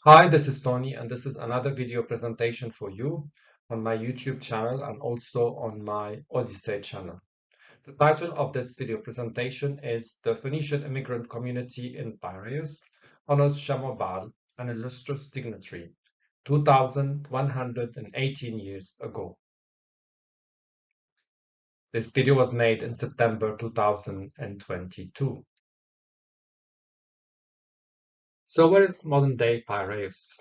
Hi, this is Tony, and this is another video presentation for you on my YouTube channel and also on my Odyssey channel. The title of this video presentation is The Phoenician Immigrant Community in Piraeus honors Shamo Baal, an illustrious dignitary, 2,118 years ago. This video was made in September 2022. So where is modern-day Piraeus?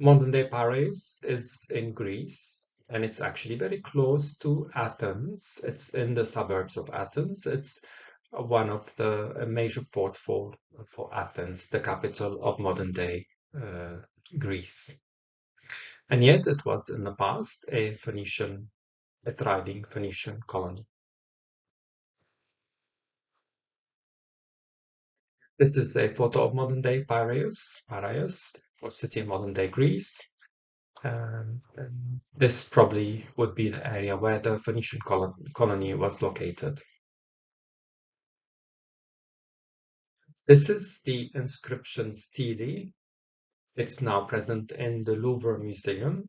Modern-day Piraeus is in Greece, and it's actually very close to Athens. It's in the suburbs of Athens. It's one of the major port for Athens, the capital of modern-day Greece. And yet it was in the past a thriving Phoenician colony. This is a photo of modern-day Piraeus, or city in modern-day Greece. And this probably would be the area where the Phoenician colony was located. This is the inscription stele. It's now present in the Louvre Museum.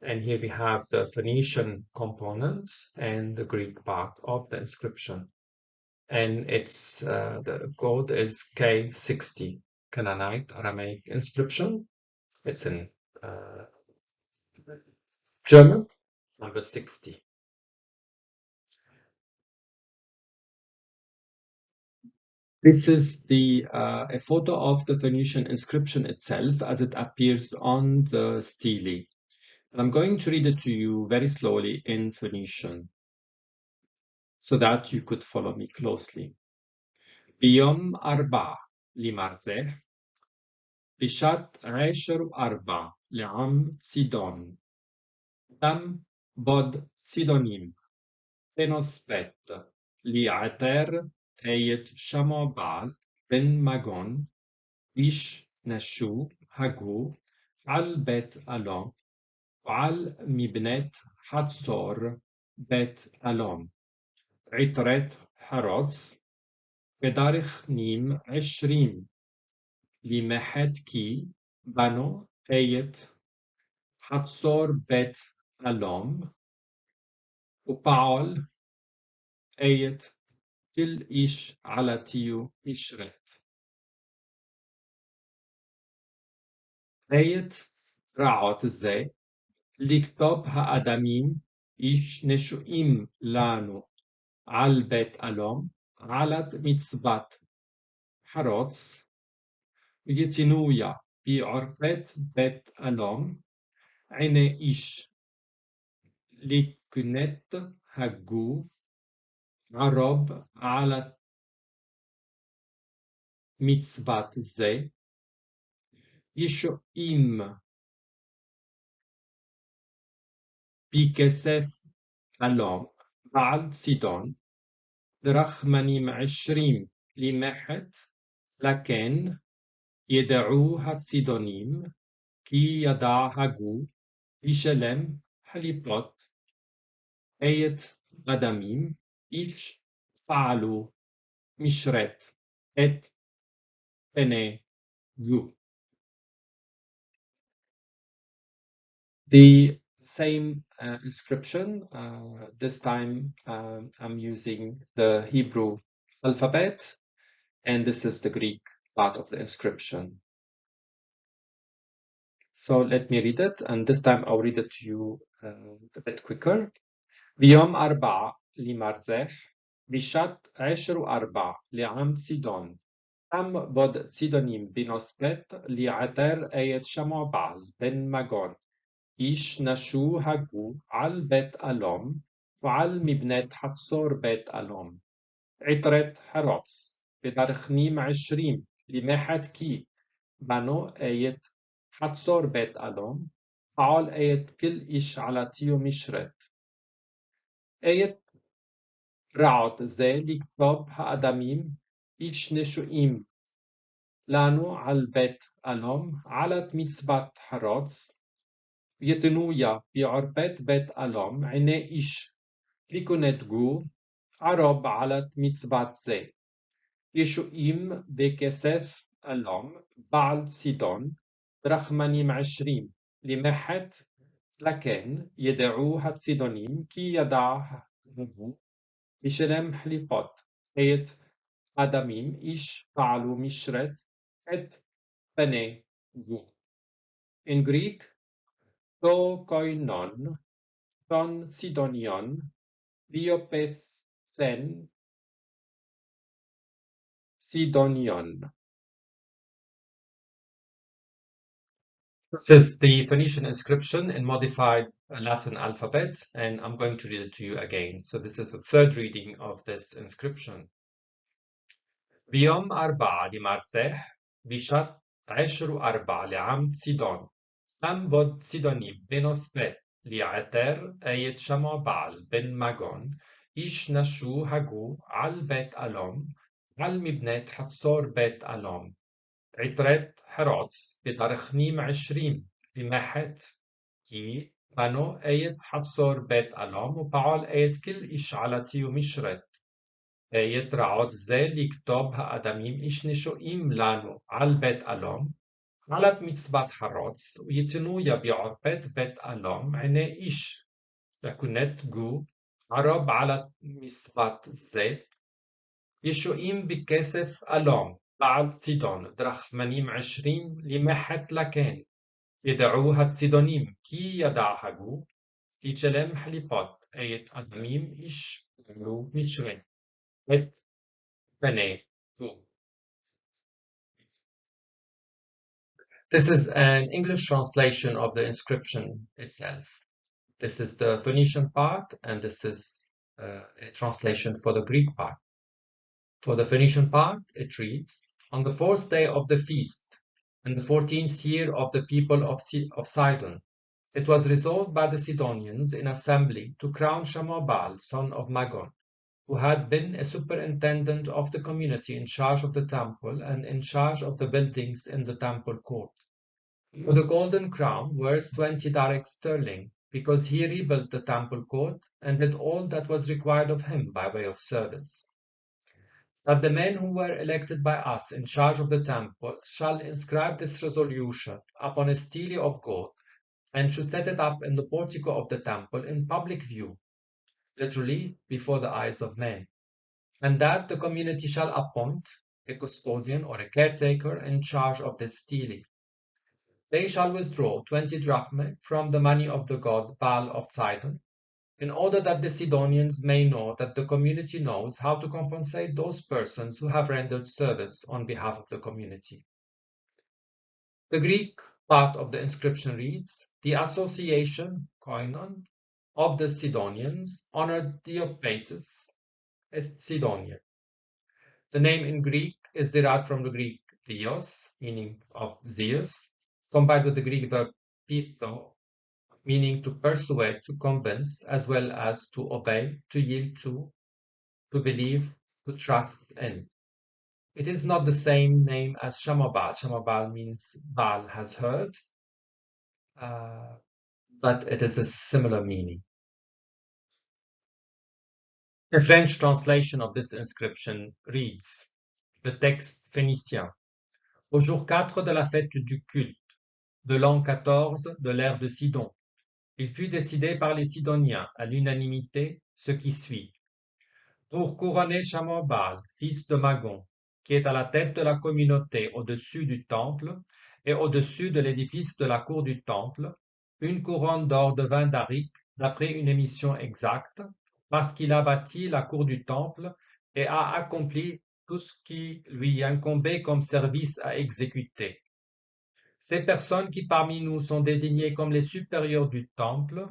And here we have the Phoenician component and the Greek part of the inscription. And it's the code is K60, Canaanite Aramaic inscription. It's in German, number 60. This is a photo of the Phoenician inscription itself as it appears on the stele. And I'm going to read it to you very slowly in Phoenician so that you could follow me closely. ביום 4 למרזח, בשעת 10 לעם צידון, תם bod צידונים, בנאספת, לעטר شamo Baal بن MGN NŠᵓ HGW ופעל מבנת ḥSR BT עטרת בדרכנם 20 למחת כי בנו ḥSR BT ופעל كل عَلتی משרת. רעות זה לכתב האדמם נשאם לנו על בעלם עלת מצבת חרוץ ויטנאי בערפת בעלם לכנת הגו ערב על מצבת זה ישאם בכסף בעלצדן בדרכנם 20 למחת לכן ידעו הצדנים כי ידע הגו ישלם חליפות אדמים פעלו משרת בני גו. The same inscription, this time I'm using the Hebrew alphabet, and this is the Greek part of the inscription. So let me read it, and this time I'll read it to you a bit quicker. ביום 4 למרזח, בשעת 10 לעם צידון, תם bod צידונים בנאספת לעטר شamo Baal بن MGN נשאו הגו על בעלם ועל מבנת ḥSR בעלם עטרת בדרכנם 20 למחת כי בנו ḥSR בעלם פעל כל עלתי משרת. רעות זה לכתב האדמים נשאם לנו על בעלם עלת מצבת חרוץ ויטנאי בערפת בעלם לכנת גו ערב עלת מצבת זה ישאם בכסף אלום, בעלצדן, בדרכנם 20, למחת לכן ידעו הצדנים כי ידע הוא ישלם חליפות את האדמם פעלו משרת את בני גו. In Greek, to koinon, ton Sidonion, Diopείθ'η'ν Σιδώνιον. This is the Phoenician inscription in modified Latin alphabet, and I'm going to read it to you again. So this is the third reading of this inscription. ביום 4 למרזח, בשעת 14 לעם צידון, תעמוד צידונים בנאספת לעטר, שמעבעל בן מגון, נשאו הגו על בית אלום, על מבנת ḥצור בית אלום. עטרת חרוץ בדרכנם 20 למחת, כי בנו ḥצור בית אלום, ופעל כל עלתי ומשרת. רעות זה לכתוב האדמם נשאם לנו על בית אלום, עלת מצבת חרוץ, ויתנו בערפת בית אלום, עיני איש, לכנת גו, ערב עלת מצבת זה, ישאם בכסף אלום, בעלצדן, בדרכנם 20, למחת לכן, ידעו הצדנים, כי ידע הגו, ישלם חליפות, האדמם פעלו משרת. This is an English translation of the inscription itself. This is the Phoenician part, and this is a translation for the Greek part. For the Phoenician part, it reads, on the 4th day of the feast, in the 14th year of the people of Sidon, it was resolved by the Sidonians in assembly to crown Shamo Baal, son of Magon, who had been a superintendent of the community in charge of the temple and in charge of the buildings in the temple court. For the golden crown worth 20 darics sterling, because he rebuilt the temple court and did all that was required of him by way of service. That the men who were elected by us in charge of the temple shall inscribe this resolution upon a stele of gold, and should set it up in the portico of the temple in public view, literally before the eyes of men, and that the community shall appoint a custodian or a caretaker in charge of this stele. They shall withdraw 20 drachmae from the money of the god Baal of Sidon, in order that the Sidonians may know that the community knows how to compensate those persons who have rendered service on behalf of the community. The Greek part of the inscription reads, the association, koinon, of the Sidonians honored Diopείθ'η'ν Σιδώνιον. The name in Greek is derived from the Greek Theos, meaning of Zeus, combined with the Greek verb pithō, meaning to persuade, to convince, as well as to obey, to yield to believe, to trust in. It is not the same name as Shamo Baal. Shamo Baal means Baal has heard, but it is a similar meaning. A French translation of this inscription reads, le texte phénicien. Au jour 4 de la fête du culte, de l'an 14 de l'ère de Sidon, il fut décidé par les Sidoniens à l'unanimité ce qui suit. Pour couronner Shamo Baal, fils de Magon, qui est à la tête de la communauté au-dessus du temple et au-dessus de l'édifice de la cour du temple, une couronne d'or de 20 darics d'après une émission exacte, parce qu'il a bâti la cour du temple et a accompli tout ce qui lui incombait comme service à exécuter. Ces personnes qui parmi nous sont désignées comme les supérieurs du temple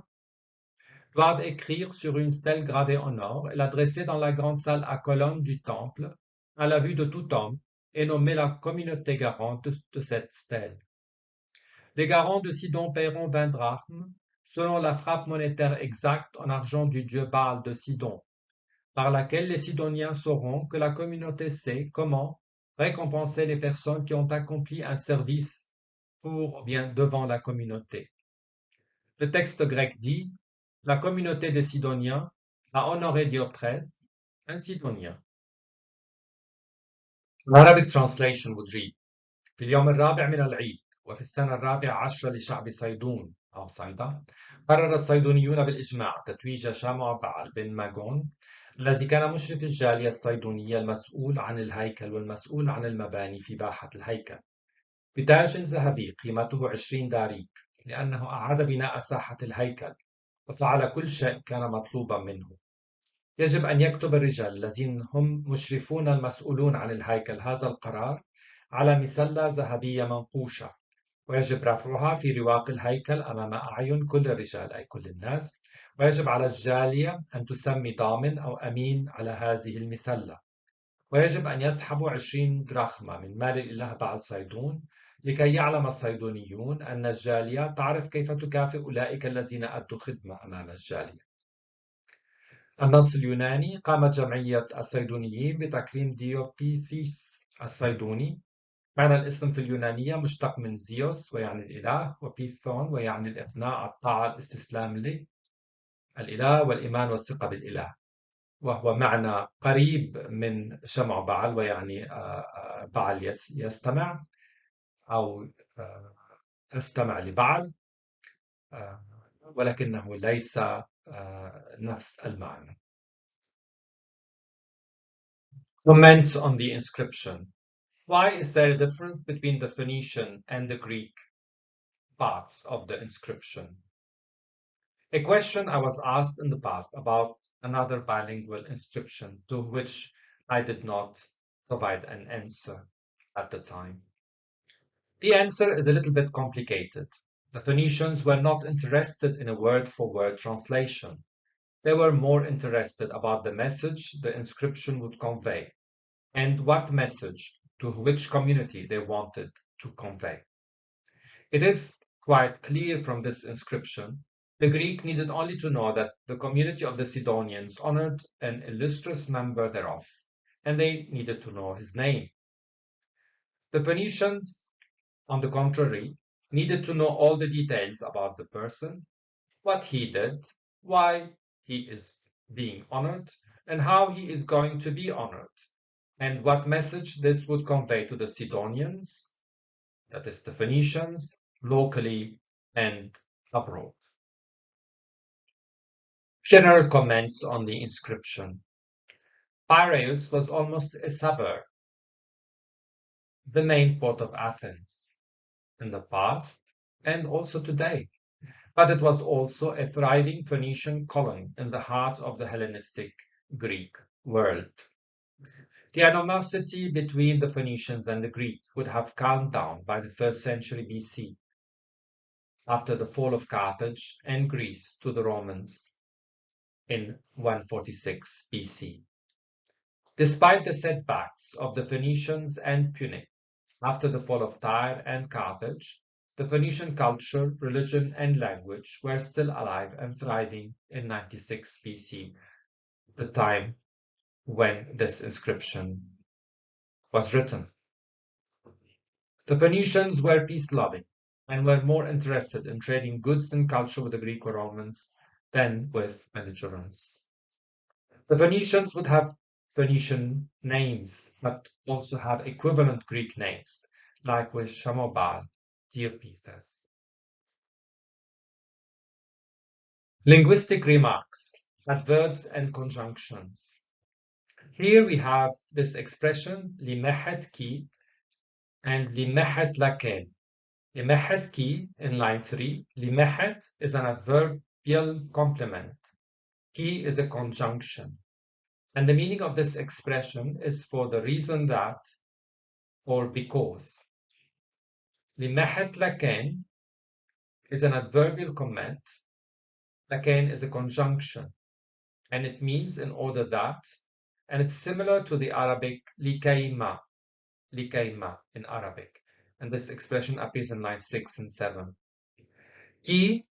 doivent écrire sur une stèle gravée en or et l'adresser dans la grande salle à colonnes du temple, à la vue de tout homme, et nommer la communauté garante de cette stèle. Les garants de Sidon paieront 20 drachmes, selon la frappe monétaire exacte en argent du dieu Baal de Sidon, par laquelle les Sidoniens sauront que la communauté sait comment récompenser les personnes qui ont accompli un service devant la communauté. Le texte grec dit, la communauté des Sidoniens a honoré Diopείθ'η'ν, un Sidonien. Arabic translation would read: في اليوم الرابع من العيد وفي السنة الرابعة عشرة لشعب صيدون أو صيدا، قرر الصيدونيون بالإجماع تتويج شامو بال بن ماجون الذي كان مشرف الجالية الصيدونية المسؤول عن الهيكل والمسؤول عن المباني في باحة الهيكل بتاج ذهبي قيمته 20 داريك، لأنه أعاد بناء ساحة الهيكل وفعل كل شيء كان مطلوبا منه. يجب أن يكتب الرجال الذين هم مشرفون المسؤولون عن الهيكل هذا القرار على مسلة ذهبية منقوشة، ويجب رفعها في رواق الهيكل أمام أعين كل الرجال أي كل الناس، ويجب على الجالية أن تسمي ضامن أو أمين على هذه المسلة، ويجب أن يسحبوا 20 دراخمة من مال الإله بعلصيدون لكي يعلم الصيدونيون أن الجالية تعرف كيف تكافئ أولئك الذين أدوا خدمة أمام الجالية. النص اليوناني: قامت جمعية الصيدونيين بتكريم ديوبيثيس الصيدوني. معنى الاسم في اليونانية مشتق من زيوس ويعني الإله، وبيثون ويعني الإقناع، الطاعة، الاستسلام للإله والإيمان والثقة بالإله، وهو معنى قريب من شمع بعل ويعني بعل يستمع أو أستمع لبعل، ولكنه ليس نفس المعنى. Comments on the inscription. Why is there a difference between the Phoenician and the Greek parts of the inscription? A question I was asked in the past about another bilingual inscription to which I did not provide an answer at the time. The answer is a little bit complicated. The Phoenicians were not interested in a word-for-word translation. They were more interested about the message the inscription would convey and what message to which community they wanted to convey. It is quite clear from this inscription the Greek needed only to know that the community of the Sidonians honored an illustrious member thereof, and they needed to know his name. The Phoenicians, on the contrary, needed to know all the details about the person, what he did, why he is being honored, and how he is going to be honored, and what message this would convey to the Sidonians, that is the Phoenicians, locally and abroad. General comments on the inscription. Piraeus was almost a suburb, the main port of Athens, in the past and also today, but it was also a thriving Phoenician colony in the heart of the Hellenistic Greek world. The animosity between the Phoenicians and the Greeks would have calmed down by the 1st century BC, after the fall of Carthage and Greece to the Romans in 146 BC. Despite the setbacks of the Phoenicians and Punic, after the fall of Tyre and Carthage, the Phoenician culture, religion, and language were still alive and thriving in 96 BC, the time when this inscription was written. The Phoenicians were peace-loving and were more interested in trading goods and culture with the Greek or Romans than with belligerents. The Phoenicians would have Phoenician names, but also have equivalent Greek names, like with Shamo Baal, Diopείθ'η'ν. Linguistic remarks, adverbs and conjunctions. Here we have this expression, למחת ki and למחת לכן. למחת ki in line 3, למחת is an adverbial complement. Ki is a conjunction. And the meaning of this expression is for the reason that, or because. למחת לכן is an adverbial comment. לכן is a conjunction, and it means in order that, and it's similar to the Arabic لكيما in Arabic, and this expression appears in line 6 and 7. Ki,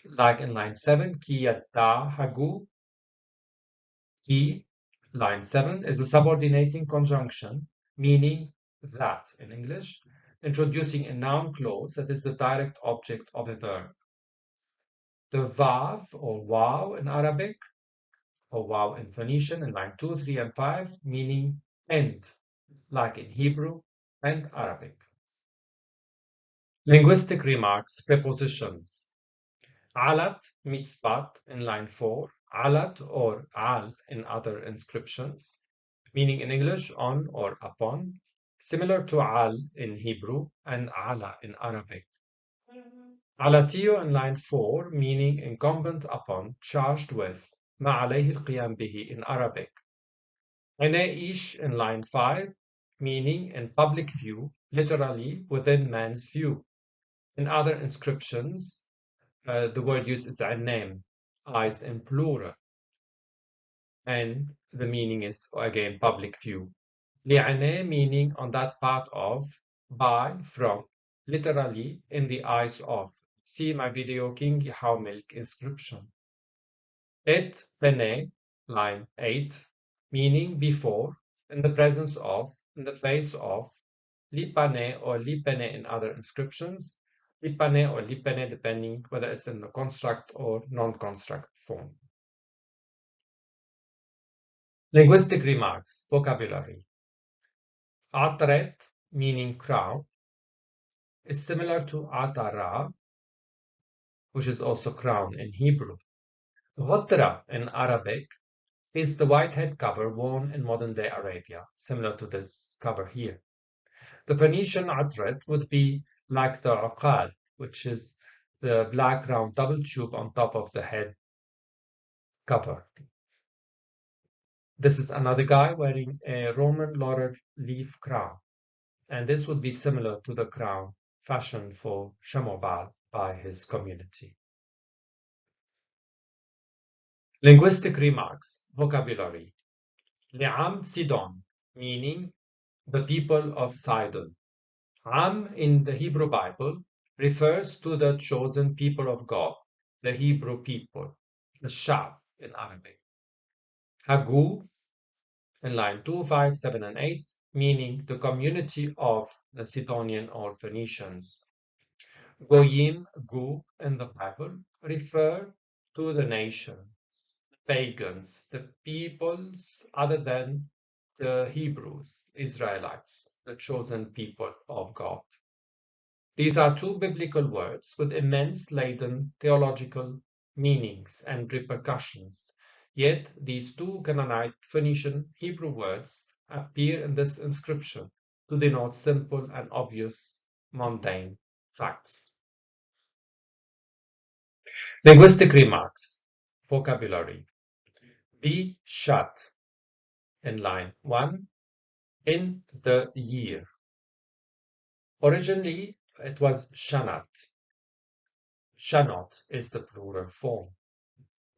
like in line 7, ki yatta hagu. Ki, line 7, is a subordinating conjunction, meaning that in English, introducing a noun clause that is the direct object of a verb. The vav or wow in Arabic, or wow in Phoenician in line 2, 3, and 5, meaning end, like in Hebrew and Arabic. Linguistic remarks, prepositions. Alat, mitzbat in line 4, alat or al in other inscriptions, meaning in English on or upon, similar to al in Hebrew and ala in Arabic. Alatio in line 4, meaning incumbent upon, charged with, ما عليه القيام به in Arabic. Ish in line 5, meaning in public view, literally within man's view. In other inscriptions, the word used is name, eyes in plural. And the meaning is, again, public view. Li'ane meaning on that part of, by, from, literally in the eyes of. See my video King ḥMBᶜL inscription. Et bene, line 8, meaning before, in the presence of, in the face of, lipane or lipene in other inscriptions, lipane or lipene depending whether it's in the construct or non-construct form. Linguistic remarks, vocabulary. Āteret, meaning crown, is similar to ātara, which is also crown in Hebrew. Ghatra in Arabic is the white head cover worn in modern-day Arabia, similar to this cover here. The Phoenician Atret would be like the uqal, which is the black round double tube on top of the head cover. This is another guy wearing a Roman laurel leaf crown, and this would be similar to the crown fashioned for Shamo Baal by his community. Linguistic remarks, vocabulary. Nisham Sidon, meaning the people of Sidon. Am in the Hebrew Bible refers to the chosen people of God, the Hebrew people, the ŠMBᶜL in Arabic. Hagu in line 2, 5, 7, and 8, meaning the community of the Sidonian or Phoenicians. Goyim, Gu in the Bible refer to the nations, the pagans, the peoples other than the Hebrews, Israelites, the chosen people of God. These are two biblical words with immense laden theological meanings and repercussions. Yet these two Canaanite Phoenician Hebrew words appear in this inscription to denote simple and obvious mundane facts. Linguistic remarks, vocabulary. Be shut in line 1 in the year. Originally, it was shanat. Shanot is the plural form,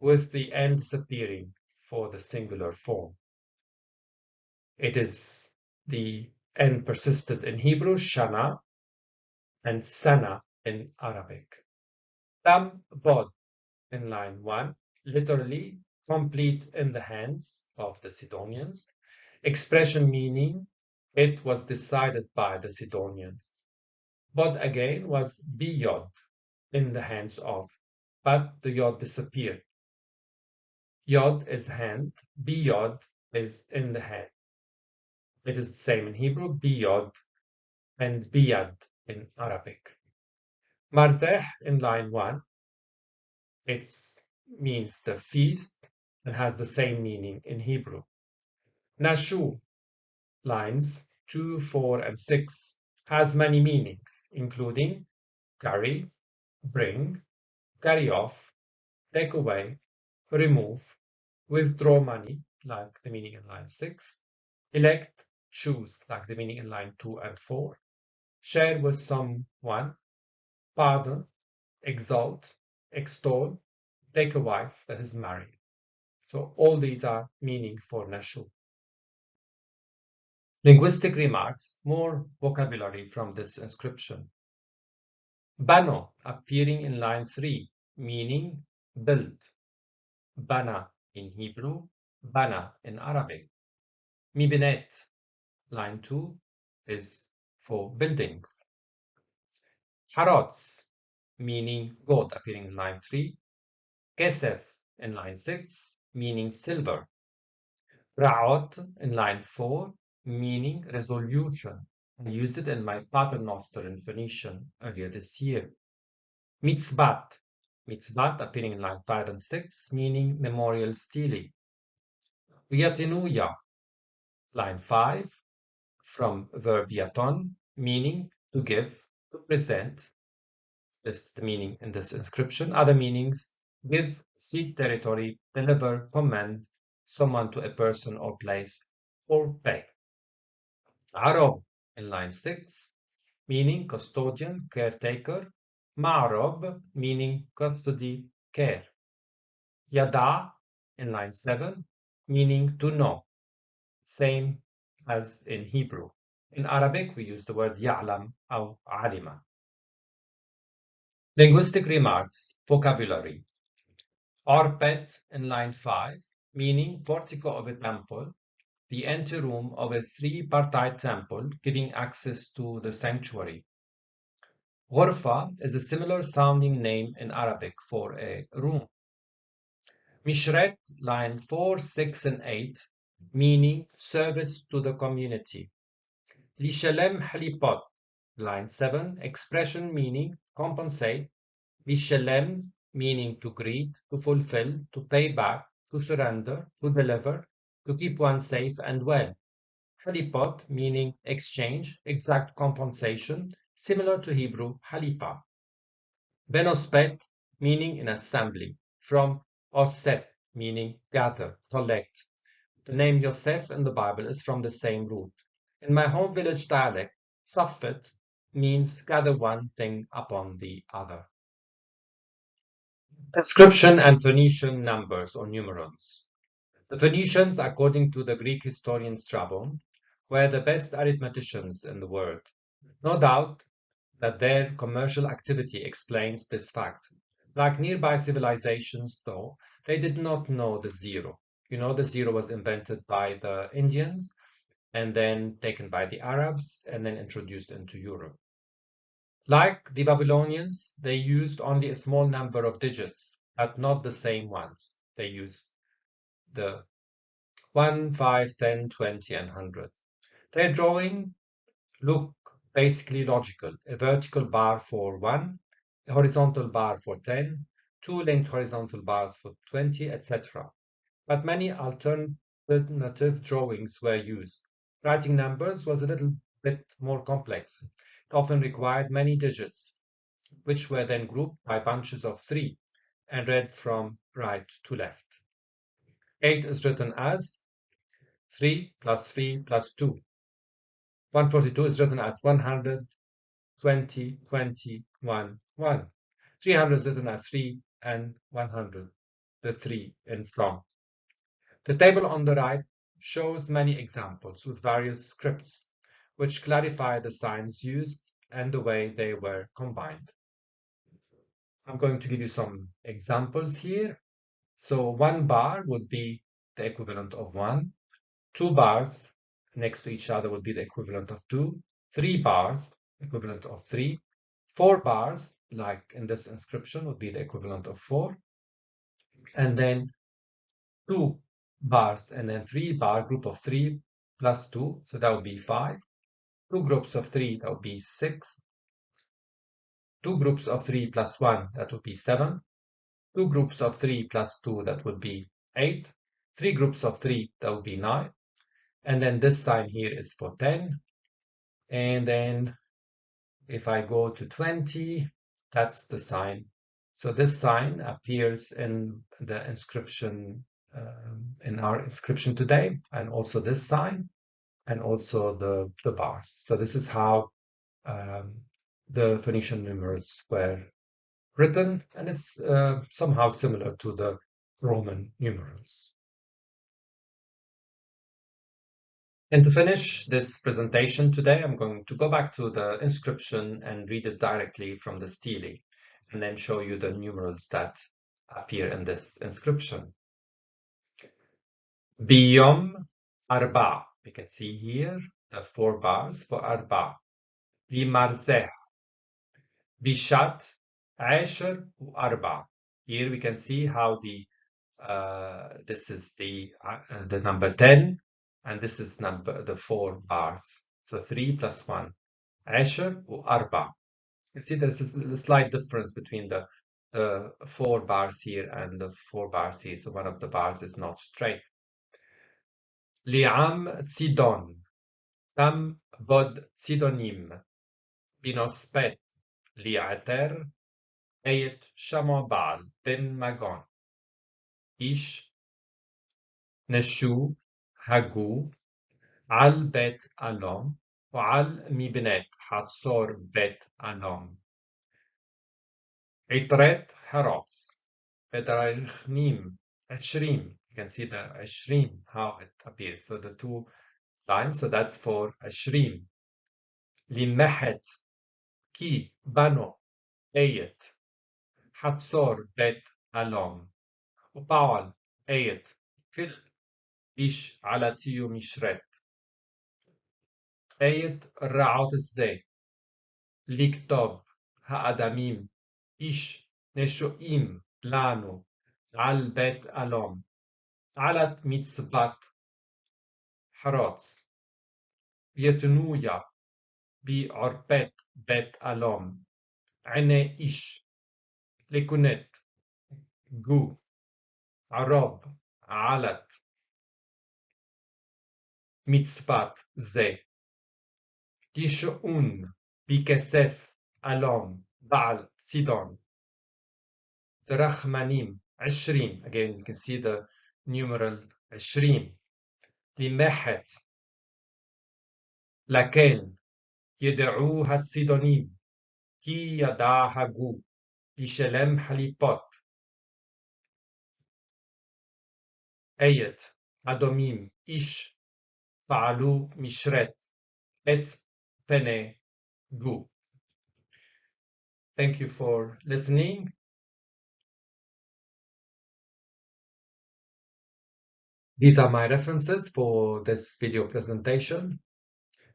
with the n disappearing for the singular form. It is the n persisted in Hebrew, shana, and sana in Arabic. Tam bod in line 1, literally complete in the hands of the Sidonians. Expression meaning it was decided by the Sidonians. Bod again was biyod, in the hands of, but the yod disappeared. Yod is hand, biyod is in the hand. It is the same in Hebrew, biyod, and biyad in Arabic. Marzeh in line 1, it means the feast and has the same meaning in Hebrew. Nashu, lines 2, 4, and 6, has many meanings, including carry, bring, carry off, take away, remove, withdraw money, like the meaning in line 6, elect, choose, like the meaning in line 2 and 4, share with someone, pardon, exalt, extol, take a wife that is married. So all these are meaning for Nashu. Linguistic remarks, more vocabulary from this inscription. Bano, appearing in line 3, meaning build. Bana in Hebrew, Bana in Arabic. מבנת, line 2, is for buildings. Harats, meaning gold, appearing in line 3. Kesef in line 6, meaning silver. Ra'ot in line 4, meaning resolution. I used it in my paternoster in Phoenician earlier this year. Mitzbat. Mitzbat appearing in line 5 and 6, meaning memorial stele. Uyatinuya, line 5, from verb yaton, meaning to give, to present. This is the meaning in this inscription. Other meanings: give, cede territory, deliver, commend someone to a person or place, or pay. Arob in line 6, meaning custodian, caretaker. Ma'rob, meaning custody, care. Yada in line 7, meaning to know, same as in Hebrew. In Arabic, we use the word ya'lam or alima. Linguistic remarks, vocabulary. Arpet in line 5, meaning portico of a temple, the anteroom of a three-partite temple giving access to the sanctuary. Ghurfa is a similar sounding name in Arabic for a room. Mishret, line 4, 6, and 8, meaning service to the community. Lishalem halipot, line 7, expression meaning compensate. Lishalem, meaning to greet, to fulfill, to pay back, to surrender, to deliver, to keep one safe and well. Halipot, meaning exchange, exact compensation, similar to Hebrew halipa. Benospet, meaning an assembly, from oset, meaning gather, collect. The name Yosef in the Bible is from the same root. In my home village dialect, Saffet means gather one thing upon the other. Inscription and Phoenician numbers or numerals. The Phoenicians, according to the Greek historian Strabon, were the best arithmeticians in the world. No doubt that their commercial activity explains this fact. Like nearby civilizations, though, they did not know the zero. You know, the zero was invented by the Indians and then taken by the Arabs and then introduced into Europe. Like the Babylonians, they used only a small number of digits, but not the same ones. They used the 1, 5, 10, 20, and 100. Their drawing look basically logical. A vertical bar for 1, a horizontal bar for 10, 2 linked horizontal bars for 20, etc. But many alternative drawings were used. Writing numbers was a little bit more complex. It often required many digits, which were then grouped by bunches of 3 and read from right to left. 8 is written as 3 plus 3 plus 2. 142 is written as 100, 20, 20, 1, 1. 300 is written as 3 and 100, the 3 in from. The table on the right shows many examples with various scripts, which clarify the signs used and the way they were combined. I'm going to give you some examples here. So 1 bar would be the equivalent of 1. 2 bars next to each other would be the equivalent of 2. 3 bars, equivalent of 3. 4 bars, like in this inscription, would be the equivalent of 4. And then 2 bars and then 3 bar, group of 3 plus 2, so that would be 5. 2 groups of 3, that would be 6. 2 groups of 3 plus 1, that would be 7. 2 groups of 3 plus 2, that would be 8. 3 groups of 3, that would be 9. And then this sign here is for 10. And then if I go to 20, that's the sign. So this sign appears in the inscription, in our inscription today, and also this sign, and also the bars. So this is how the Phoenician numerals were written, and it's somehow similar to the Roman numerals. And to finish this presentation today, I'm going to go back to the inscription and read it directly from the stele, and then show you the numerals that appear in this inscription. Biyom arba. You can see here the 4 bars for arba. Limarzeh. Bishat ŠMBᶜL arba. Here we can see how this is the number 10, and this is the 4 bars. So 3 plus 1. عشر وأربع. You see there's a slight difference between the 4 bars here and the 4 bars here. So one of the bars is not straight. לעם צידון. تم bod צידונים. בנאספת לעטר. شamo Baal ben MGN. نشأم HGW. بعلم WᶜL מבנת ḥSR بتעלם. עטרת حرص. בדרכנם 20. You can see the 20, how it appears. So the 2 lines, so that's for 20. למחת כי בנו ḥSR بتעלם. ופעל كل עלתי ומשרת. רעות זה לכתב האדמם נשאם לנו על בעלם. עלת מצבת حرص. ויטנאי בערפת בעלם. NŠᵓ לכנת ערב עלת מצבת זה. ישאם בכסף עלם בעלצדן. בדרכנם 20. Again, you can see the numeral 20. למחת לכן ידעו הצדנים כי ידע הגו לשלם חליפות. אדמים פעלו משרת את פני גו. Thank you for listening. These are my references for this video presentation.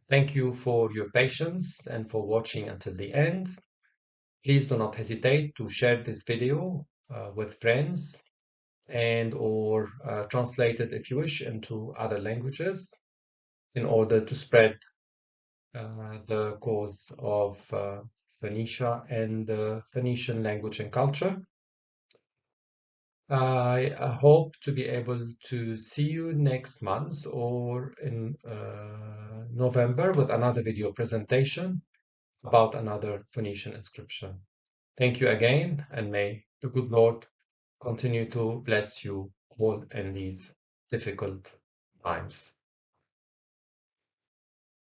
Thank you for your patience and for watching until the end. Please do not hesitate to share this video with friends and or translate it if you wish into other languages in order to spread the cause of Phoenicia and the Phoenician language and culture. I hope to be able to see you next month or in November with another video presentation about another Phoenician inscription. Thank you again, and may the good Lord continue to bless you all in these difficult times.